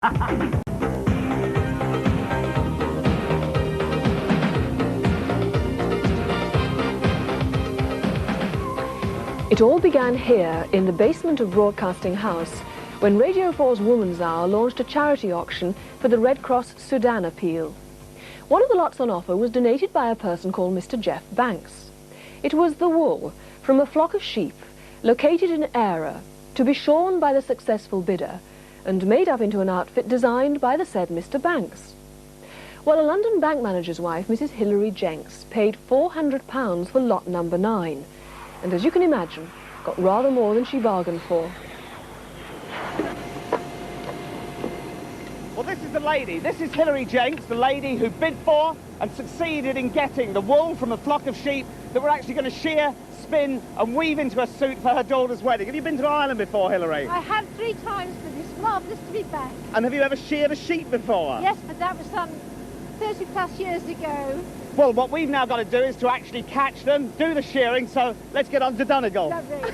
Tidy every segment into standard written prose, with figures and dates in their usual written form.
It all began here in the basement of Broadcasting House when Radio 4's Woman's Hour launched a charity auction for the Red Cross Sudan appeal. One of the lots on offer was donated by a person called Mr. Jeff Banks. It was the wool from a flock of sheep located in Eire to be shorn by the successful bidder and made up into an outfit designed by the said Mr. Banks. Well, a London bank manager's wife, Mrs. Hilary Jenks, paid £400 for lot number 9, and as you can imagine, got rather more than she bargained for. Well, this is the lady. This is Hilary Jenks, the lady who bid for and succeeded in getting the wool from a flock of sheep that we're actually going to shear, spin and weave into a suit for her daughter's wedding. Have you been to Ireland before, Hilary? I have 3 times, but it's marvellous to be back. And have you ever sheared a sheep before? Yes, but that was some 30 plus years ago. Well, what we've now got to do is to actually catch them, do the shearing, so let's get on to Donegal. Lovely.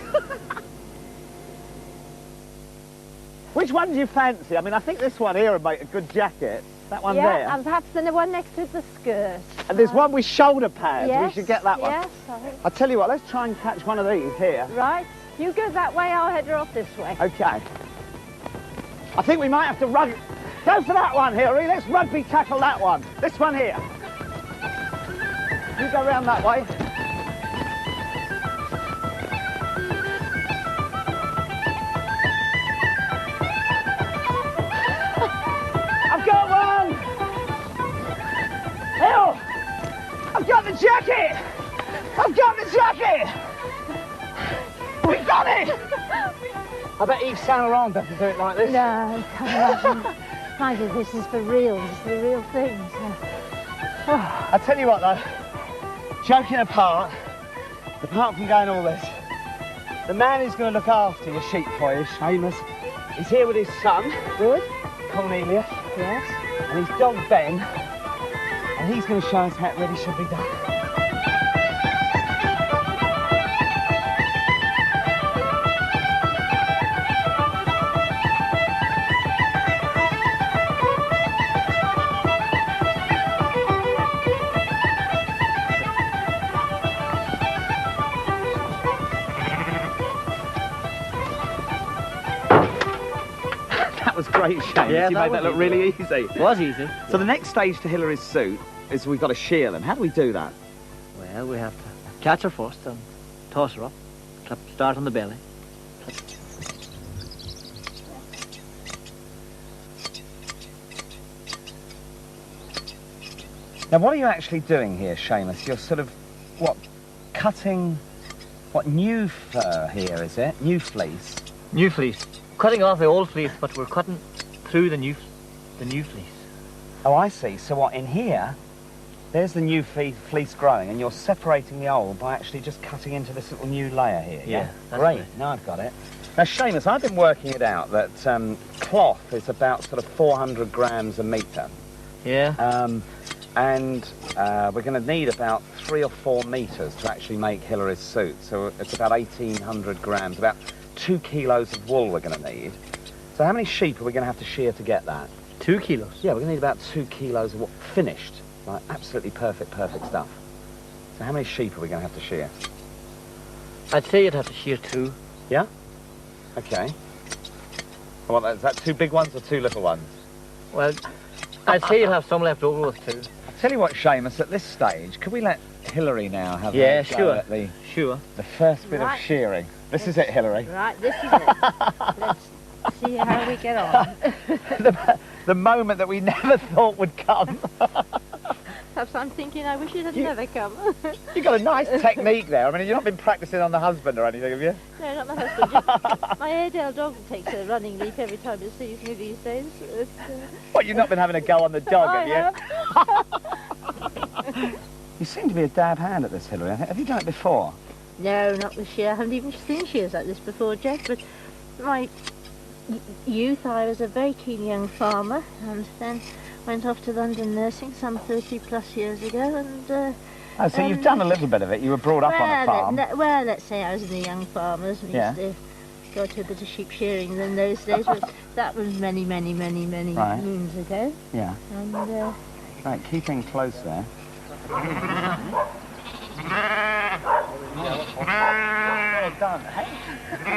Which one do you fancy? I mean, I think this one here would make a good jacket. That one there. Yeah, and perhaps the one next to the skirt. And there's one with shoulder pads. Yes, we should get that one. Yes, I think. I'll tell you what, let's try and catch one of these here. Right. You go that way, I'll head her off this way. Okay. I think we might have to run. Go for that one, Hilary. Let's rugby tackle that one. This one here. You go round that way. I've got one! Hill! I've got the jacket! I've got the jacket! We got it! I bet Yves Saint Laurent doesn't do it like this. No, come on. Mind you, this is for real. This is the real thing. So. Oh, I tell you what, though. Joking apart from going all this, the man who's going to look after your sheep for you, Seamus, is here with his son. Good. Cornelius. Yes. And his dog Ben. And he's going to show us how it really should be done. That was great, Seamus. Yeah, you made that look really easy. It was easy. So the next stage to Hilary's suit is we've got to shear them. How do we do that? Well, we have to catch her first and toss her up. Start on the belly. Now, what are you actually doing here, Seamus? You're sort of, what, cutting, what, new fur here, is it? New fleece? New fleece. Cutting off the old fleece, but we're cutting through the new fleece. Oh, I see. So what, in here, there's the new fleece growing, and you're separating the old by actually just cutting into this little new layer here, yeah? That's Great. right. Now I've got it. Now, Seamus, I've been working it out that cloth is about sort of 400 grams a metre. Yeah. And we're going to need about 3 or 4 metres to actually make Hilary's suit. So it's about 1,800 grams, about 2 kilos of wool we're going to need. So how many sheep are we going to have to shear to get that? 2 kilos. Yeah, we're going to need about 2 kilos of wool, finished, like absolutely perfect stuff. So how many sheep are we going to have to shear? I'd say you'd have to shear 2. Yeah? Okay. Well, is that 2 big ones or 2 little ones? Well, I'd say you'll have some left over with 2. I'll tell you what, Seamus, at this stage, could we let Hilary now have Yeah, a go sure. at the first bit Right. of shearing? This is it, Hilary. Right, this is it. Let's see how we get on. the moment that we never thought would come. Perhaps I'm thinking I wish it had never come. You've got a nice technique there. I mean, you've not been practising on the husband or anything, have you? No, not my husband. Just my Airedale dog takes a running leap every time it sees me these days. What, you've not been having a go on the dog, I have have. you? You seem to be a dab hand at this, Hilary. Have you done it before? No, not this year. I haven't even seen shears like this before, Jeff. But my youth, I was a very keen young farmer, and then went off to London nursing some 30 plus years ago, and Oh, so you've done a little bit of it. You were brought up on a farm. Well, let's say I was in the young farmers. We used to go to a bit of sheep shearing in those days. But that was many Right. moons ago. Yeah. And Right, keeping close there. Well done.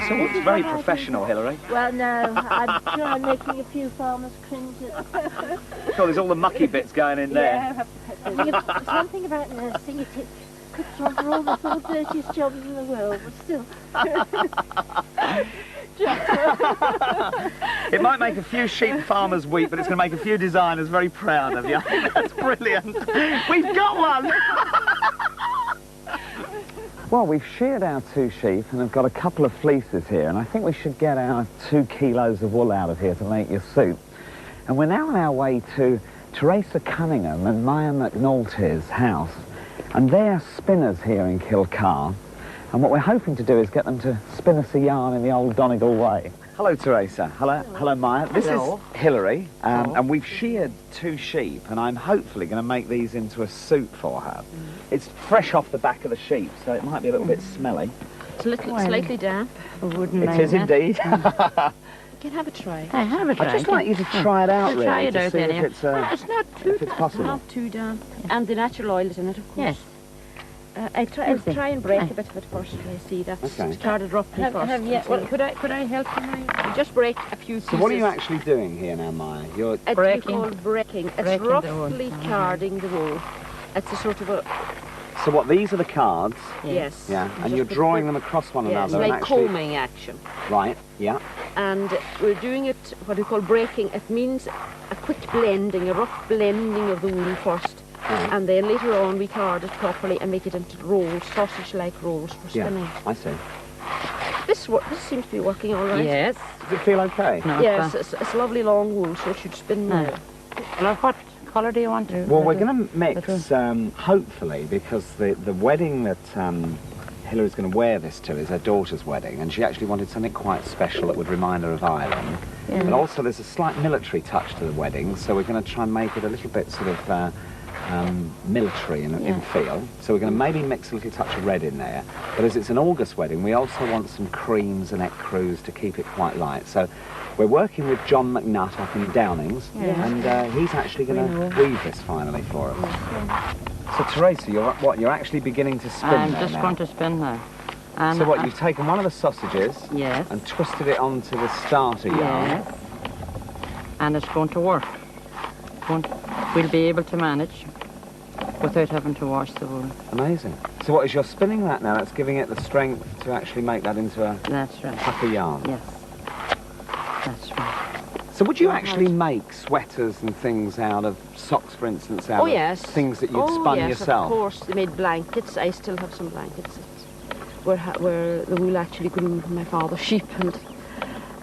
So it's very professional, Hilary. well, no, I'm sure I'm making a few farmers cringe. Oh, there's all the mucky bits going in there. Yeah, there's one thing about nursing, it's good job for all the sort of dirtiest jobs in the world, but still. It might make a few sheep farmers weep, but it's going to make a few designers very proud of you. That's brilliant. We've got one! Well, we've sheared our 2 sheep and have got a couple of fleeces here, and I think we should get our 2 kilos of wool out of here to make your suit. And we're now on our way to Teresa Cunningham and Maire McNulty's house, and they're spinners here in Kilcar. And what we're hoping to do is get them to spin us a yarn in the old Donegal way. Hello, Teresa. Hello, Maire. This is Hilary, and we've sheared 2 sheep, and I'm hopefully going to make these into a suit for her. It's fresh off the back of the sheep, so it might be a little bit smelly. It's a little slightly damp. It is indeed. You can have a try. Have a try. I'd just like you to try it out, really, Try it to out see then, if it's, it's not too if it's possible. Not too damp. And the natural oil is in it, of course. Yes. I'll try and break a bit of it first. I see that's Okay. started roughly first. Well, could I help you? Just break a few pieces. So what are you actually doing here now, Maire? You're It's breaking? called breaking. It's Breaking the roughly wool. carding the wool. It's a sort of a So what, these are the cards? yes. Yeah, You and just you're put drawing them across one Yes, another and like actually... combing action. Right, yeah. And we're doing it what we call breaking. It means a quick blending, a rough blending of the wool first. Right. And then later on we card it properly and make it into rolls, sausage-like rolls for spinning. Yeah, I see. This seems to be working all right. Yes. Does it feel okay? No, Yes, it's lovely long wool, so it should spin No. well. Well, what colour do you want to? Well, we're going to mix, hopefully, because the wedding that Hilary's going to wear this to is her daughter's wedding, and she actually wanted something quite special that would remind her of Ireland. Yeah. But also there's a slight military touch to the wedding, so we're going to try and make it a little bit sort of military in feel. So we're going to maybe mix a little touch of red in there. But as it's an August wedding, we also want some creams and ecrus to keep it quite light. So we're working with John McNulty up in Downings, and he's actually going to weave this finally for us. So Teresa, you're actually beginning to spin I'm there just now. going to spin now. And So what, you've taken one of the sausages yes, and twisted it onto the starter yarn. yes, and it's going to work. We'll be able to manage without having to wash the wool. Amazing. So what, as you're spinning that now, that's giving it the strength to actually make that into a That's right. puff of yarn? Yes, that's right. So would you actually make sweaters and things out of socks, for instance, out Oh of yes. things that you'd oh, spun yes, yourself? of course. They made blankets. I still have some blankets where the wool actually grew from my father's sheep. And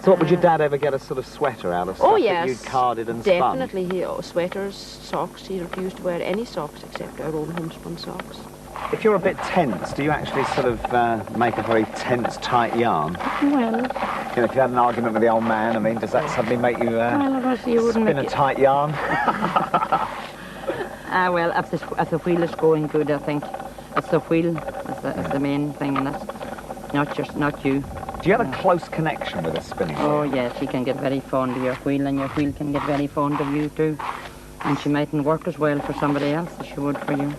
So what, would your dad ever get a sort of sweater out of stuff oh that yes, you'd carded and spun? definitely. Sweaters, socks. He refused to wear any socks except our own homespun socks. If you're a bit tense, do you actually sort of make a very tense, tight yarn? Well, You know, if you had an argument with the old man, I mean, does that suddenly make you you wouldn't spin a make it. tight yarn? Well, if the wheel is going good, I think it's the wheel that's the main thing, and that's not you. Do you have a close connection with a spinning wheel? Oh yes, you can get very fond of your wheel, and your wheel can get very fond of you too. And she mightn't work as well for somebody else as she would for you.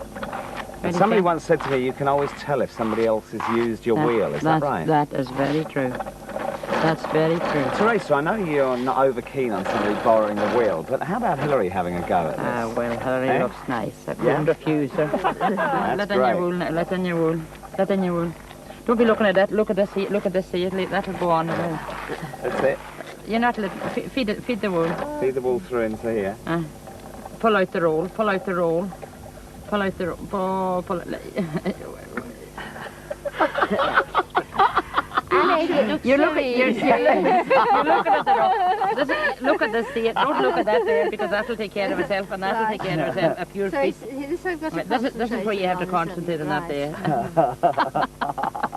And somebody once said to me, you can always tell if somebody else has used your wheel. Is that right? That is very true. That's very true. Teresa, I know you're not over keen on somebody borrowing the wheel, but how about Hilary having a go at this? Well, Hilary Eh? looks nice. I couldn't refuse her. Let in great. your wool now. Let in your wool. Let in your wool. Don't be looking at that. Look at this. Look at this. That'll go on. That's it. You're not feed the wool. Feed the wool through into here. Pull out the roll. Pull out the roll. Pull out the roll. Pull it. You're looking at the roll. Look at this. See it. Don't look at that there, because that'll take care of itself, and that'll take care of itself. A pure So feet. This is where you have to concentrate on that there.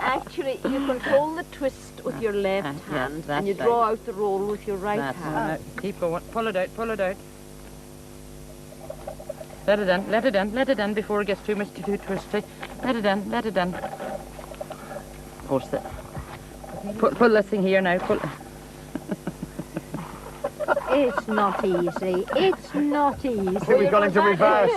Actually, you control the twist with your left hand, and you draw out the roll with your right hand. Keep going. Pull it out. Pull it out. Let it in. Let it in. Let it in before it gets too twisty. Let it in. Let it in. Post it. Pull this thing here now. Pull. It's not easy. It's not easy. I think we've gone into reverse.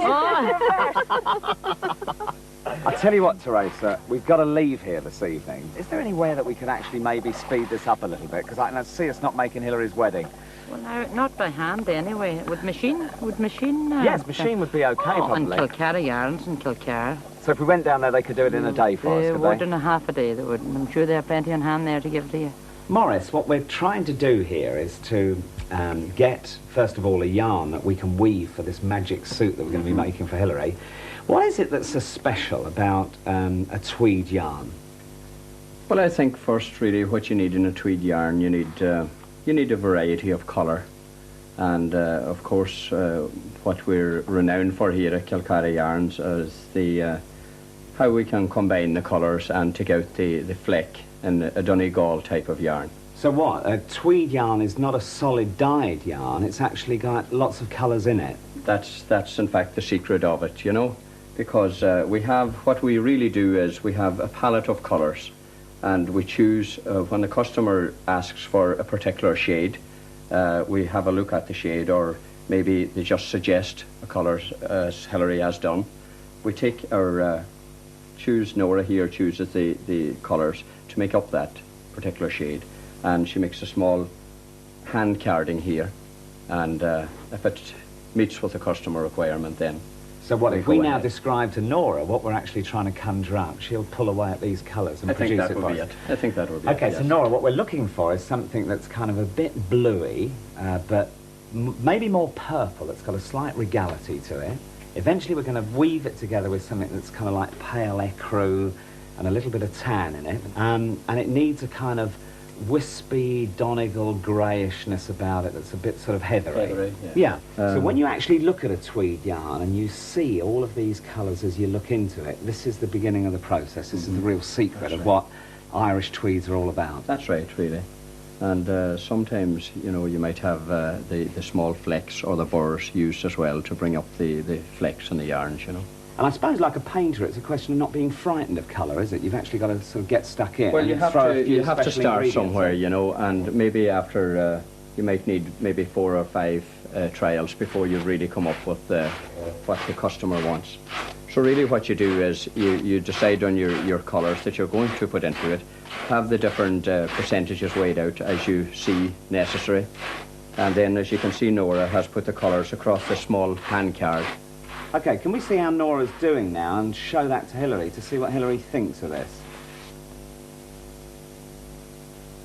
I tell you what, Teresa, we've got to leave here this evening. Is there anywhere that we could actually maybe speed this up a little bit? Because I can see us not making Hilary's wedding. Well, no, not by hand anyway. Would machine? Yes, machine would be okay, and probably. Kilcara yarns and Kilcara. So if we went down there, they could do it in a day for us, They could would they? in a half a day, they would. And I'm sure they have plenty on hand there to give to you. Maurice, what we're trying to do here is to get, first of all, a yarn that we can weave for this magic suit that we're going to be making for Hilary. What is it that's so special about a tweed yarn? Well, I think first, really, what you need in a tweed yarn, you need a variety of colour. And, of course, what we're renowned for here at Kilcara Yarns is the how we can combine the colours and take out the fleck in a Donegal type of yarn. So what, a tweed yarn is not a solid dyed yarn, it's actually got lots of colours in it? That's in fact the secret of it, you know, because what we really do is we have a palette of colours, and we choose, when the customer asks for a particular shade, we have a look at the shade, or maybe they just suggest a colour, as Hilary has done. We take our, Nora here chooses the colours to make up that particular shade, and she makes a small hand carding here, and if it meets with the customer requirement, then so what if we now describe to Nora what we're actually trying to conjure up? She'll pull away at these colours and produce it for us. I think that would be it. Okay, so Nora, what we're looking for is something that's kind of a bit bluey, but maybe more purple. It's got a slight regality to it. Eventually we're going to weave it together with something that's kind of like pale ecru and a little bit of tan in it, and it needs a kind of wispy Donegal greyishness about it that's a bit sort of heathery. Yeah. So when you actually look at a tweed yarn and you see all of these colours as you look into it, this is the beginning of the process. This is the real secret of what Irish tweeds are all about. That's right, really. And sometimes, you know, you might have the small flecks or the burrs used as well to bring up the flecks in the yarns, you know. And I suppose, like a painter, it's a question of not being frightened of colour, is it? You've actually got to sort of get stuck in. Well, and you have to start somewhere, you know, and maybe after you might need maybe 4 or 5 trials before you really come up with what the customer wants. So really what you do is you decide on your colours that you're going to put into it, have the different percentages weighed out as you see necessary, and then, as you can see, Nora has put the colours across the small hand card. Okay, can we see how Nora's doing now and show that to Hilary to see what Hilary thinks of this?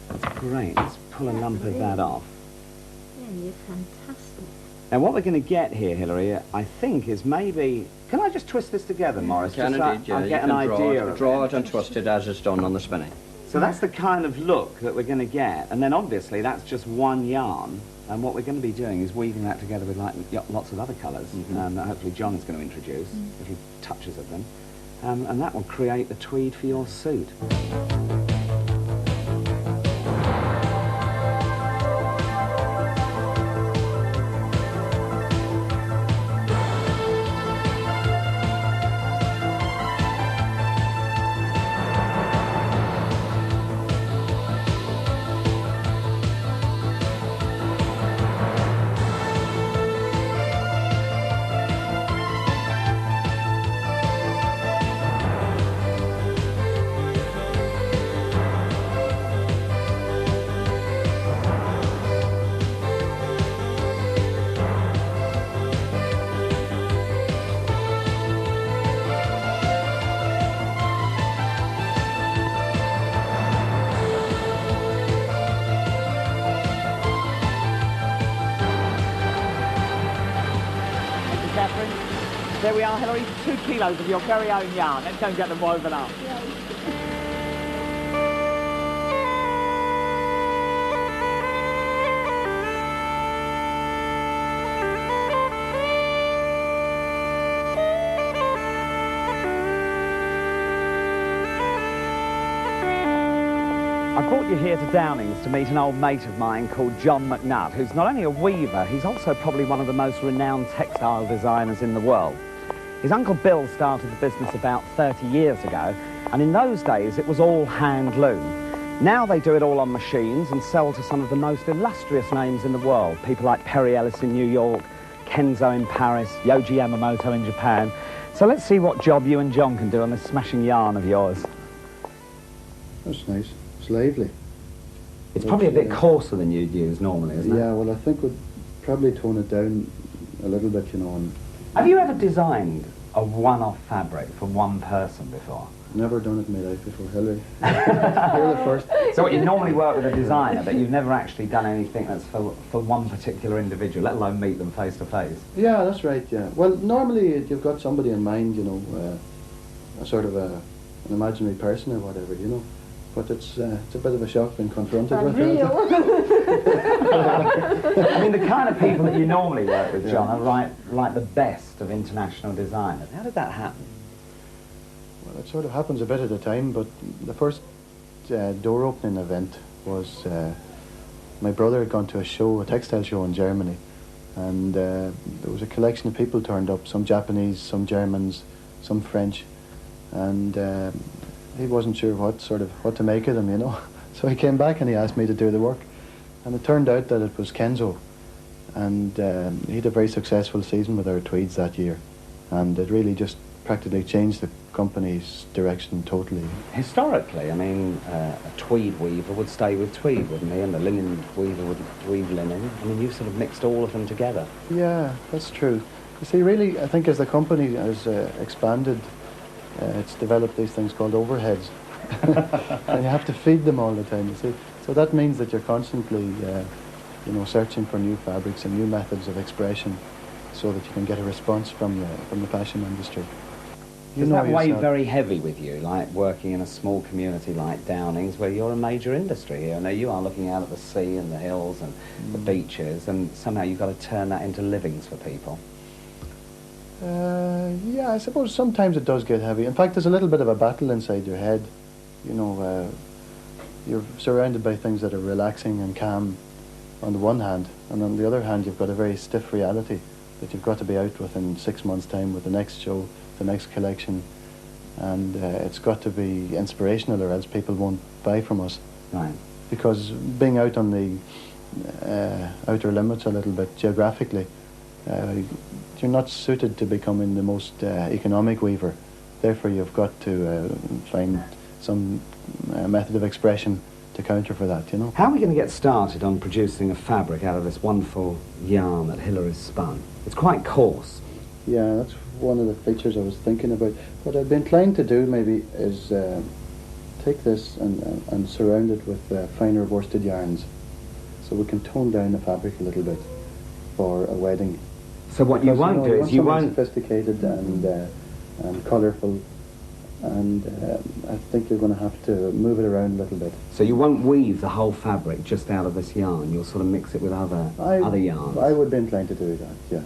That's great. Let's pull a lump of that off. Yeah, you're fantastic. Now, what we're going to get here, Hilary, I think, is maybe... Can I just twist this together, Maurice? Can indeed, yeah. I get an idea of draw it and twist it as it's done on the spinning. So that's the kind of look that we're going to get. And then, obviously, that's just one yarn. And what we're going to be doing is weaving that together with like lots of other colours that hopefully John's going to introduce, little touches of them. And that will create the tweed for your suit. There we are, Hilary, 2 kilos of your very own yarn. Let's go and get them woven up. I brought you here to Downings to meet an old mate of mine called John McNulty, who's not only a weaver, he's also probably one of the most renowned textile designers in the world. His Uncle Bill started the business about 30 years ago, and in those days it was all hand loom. Now they do it all on machines and sell to some of the most illustrious names in the world. People like Perry Ellis in New York, Kenzo in Paris, Yohji Yamamoto in Japan. So let's see what job you and John can do on this smashing yarn of yours. That's nice. It's lively. It's probably a bit coarser than you'd use normally, isn't it? Yeah, well, I think we'd probably tone it down a little bit, you know. And have you ever designed a one-off fabric for one person before? Never done it in my life before, Hilary. You're the first. So you normally work with a designer, but you've never actually done anything that's for one particular individual, let alone meet them face to face? Yeah, that's right, yeah. Well, normally you've got somebody in mind, you know, a sort of an imaginary person or whatever, you know. But it's a bit of a shock being confronted with it. I mean, the kind of people that you normally work with, John, are like the best of international designers. How did that happen? Well, it sort of happens a bit at a time, but the first door opening event was my brother had gone to a textile show in Germany, and there was a collection of people turned up, some Japanese, some Germans, some French, and he wasn't sure what to make of them, you know. So he came back and he asked me to do the work, and it turned out that it was Kenzo, and he had a very successful season with our tweeds that year, and it really just practically changed the company's direction totally. Historically, I mean, a tweed weaver would stay with tweed, wouldn't he? And the linen weaver would weave linen. I mean, you sort of mixed all of them together. Yeah, that's true. You see, really, I think as the company has expanded, it's developed these things called overheads. And you have to feed them all the time, you see. So that means that you're constantly, you know, searching for new fabrics and new methods of expression so that you can get a response from the fashion industry. Does that weigh very heavy with you, like working in a small community like Downing's, where you're a major industry here? Now you are looking out at the sea and the hills and the beaches, and somehow you've got to turn that into livings for people. Yeah, I suppose sometimes it does get heavy. In fact, there's a little bit of a battle inside your head. You know, you're surrounded by things that are relaxing and calm on the one hand, and on the other hand you've got a very stiff reality that you've got to be out with in 6 months' time with the next show, the next collection, and it's got to be inspirational or else people won't buy from us. Right. Because being out on the outer limits a little bit geographically, you're not suited to becoming the most economic weaver. Therefore you've got to find some method of expression to counter for that, you know. How are we going to get started on producing a fabric out of this wonderful yarn that Hilary's spun? It's quite coarse. Yeah, that's one of the features I was thinking about. What I'd be inclined to do maybe is take this and surround it with finer worsted yarns, so we can tone down the fabric a little bit for a wedding. So what you won't do is you won't... sophisticated and colourful, and I think you're going to have to move it around a little bit. So you won't weave the whole fabric just out of this yarn, you'll sort of mix it with other yarns? I would be inclined to do that, yeah.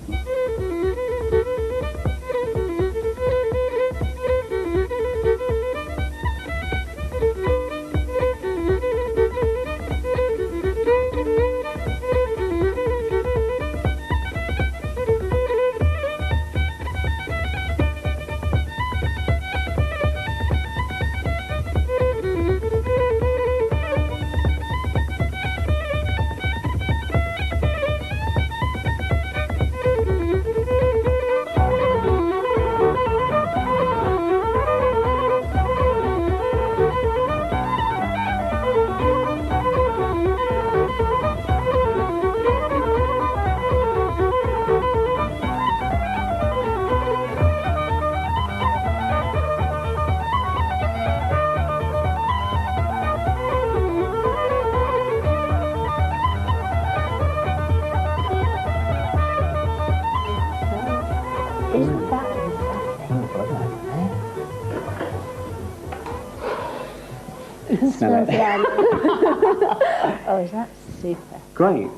Oh, is that super? Great.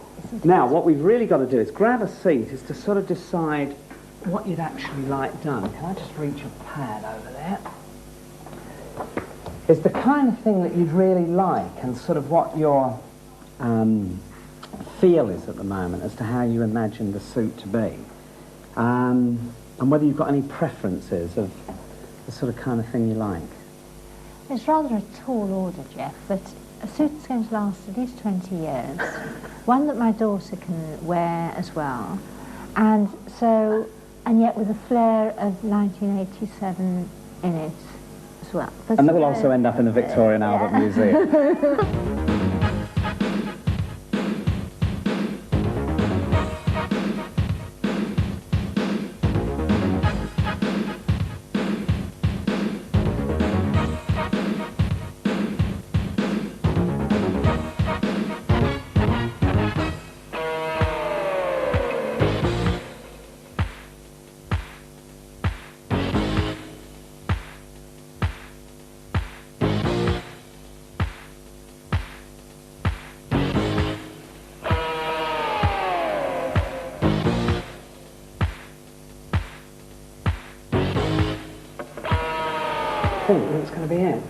Now, what we've really got to do is grab a seat, is to sort of decide what you'd actually like done. Can I just reach a pad over there? It's the kind of thing that you'd really like, and sort of what your feel is at the moment as to how you imagine the suit to be. And whether you've got any preferences of the sort of kind of thing you like. It's rather a tall order, Jeff, but a suit that's going to last at least 20 years, one that my daughter can wear as well, and yet with a flair of 1987 in it as well. But And that will also end up in the Victorian Albert Museum. I think that's going to be it.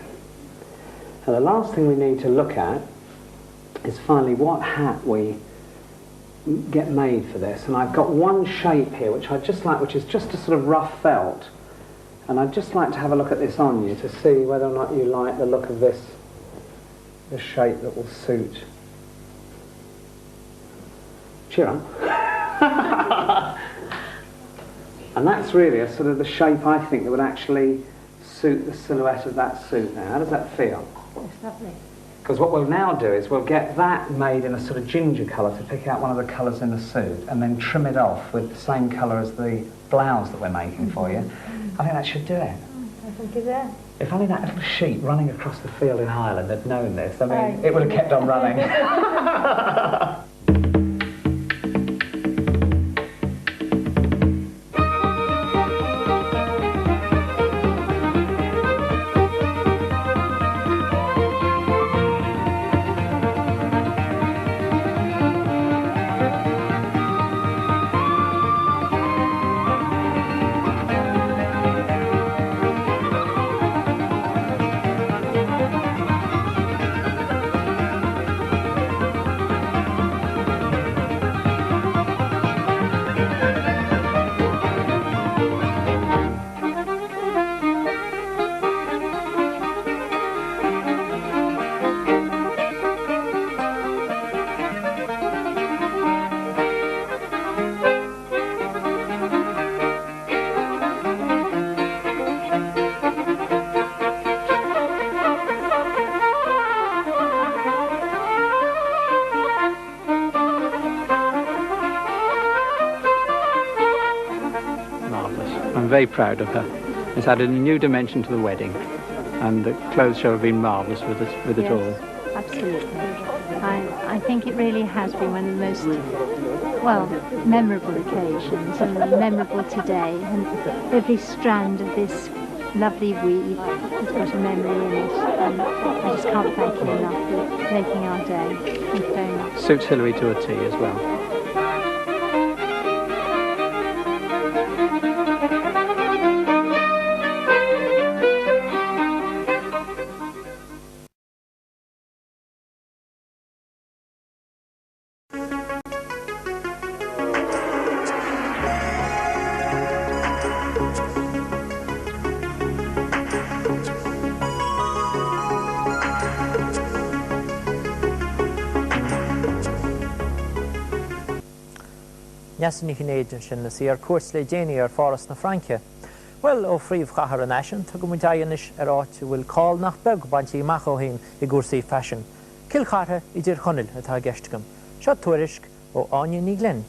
Now the last thing we need to look at is finally what hat we get made for this. And I've got one shape here which I just like, which is just a sort of rough felt. And I'd just like to have a look at this on you to see whether or not you like the look of this shape that will suit. Cheer up. And that's really a sort of the shape I think that would actually suit the silhouette of that suit now. How does that feel? It's lovely. Because what we'll now do is we'll get that made in a sort of ginger colour to pick out one of the colours in the suit and then trim it off with the same colour as the blouse that we're making for you. I think that should do it. I think it's there. If only that little sheep running across the field in Ireland had known this, I mean, it would have kept on running. I'm very proud of her. It's added a new dimension to the wedding, and the clothes show have been marvellous with it all. Absolutely. I think it really has been one of the most, well, memorable occasions and memorable today. And every strand of this lovely weave has got a memory in it. And I just can't thank you enough for making our day. Thank you very much. Suits Hilary to a T as well. Neasnig in éidir sin na sí cuas le déine fáras na Francia. Well, ó phríomh chathair an aisin, tu go mu daonis áit bhfuil cáil nach beg baintí amach ó hain I gúrsaí fashion. Cilchatha I dtír chonil atá geistigam. Seo tuairisc ó Áine ní Glen.